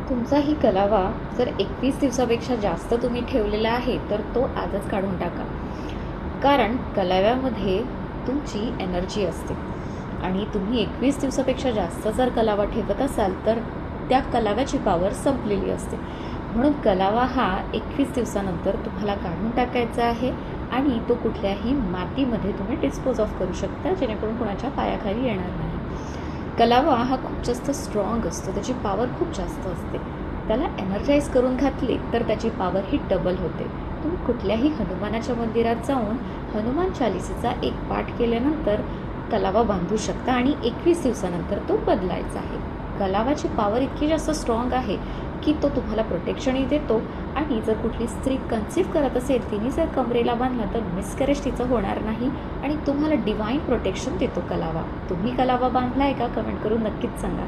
तुमचाही कलावा जर 21 दिवसापेक्षा जास्त तुम्ही ठेवलेला आहे तर तो आजच काढून टाका. कारण कलाव्यामध्ये तुमची एनर्जी असते आणि तुम्ही 21 दिवसापेक्षा जास्त जर कलावा ठेवत असाल तर त्या कलाव्याची पॉवर संपलेली असते. म्हणून कलावा हा 21 दिवसानंतर तुम्हाला काढून टाकायचा आहे आणि तो कुठल्याही मातीमध्ये तुम्ही डिस्पोज ऑफ करू शकता, जेणेकरून कुणाच्या पायाखाली येणार नाही. कलावा हा खूप जास्त स्ट्रॉंग असतो, त्याची पॉवर खूप जास्त असते. त्याला एनर्जाइज करून घातली तर त्याची पॉवर ही डबल होते. तुम्ही कुठल्याही हनुमानाच्या मंदिरात जाऊन हनुमान चालिसेचा एक पाठ केल्यानंतर कलावा बांधू शकता आणि 21 दिवसानंतर तो बदलायचा आहे. कलावाची पॉवर इतकी जास्त स्ट्रॉंग आहे की तो तुम्हाला प्रोटेक्शनही देतो आणि जर कुठली स्त्री कन्सीव्ह करत असेल, तिने जर कमरेला बांधला तर मिसकॅरेज तिचं होणार नाही आणि तुम्हाला डिवाईन प्रोटेक्शन देतो कलावा. तुम्ही कलावा बांधला आहे का? कमेंट करून नक्कीच सांगा.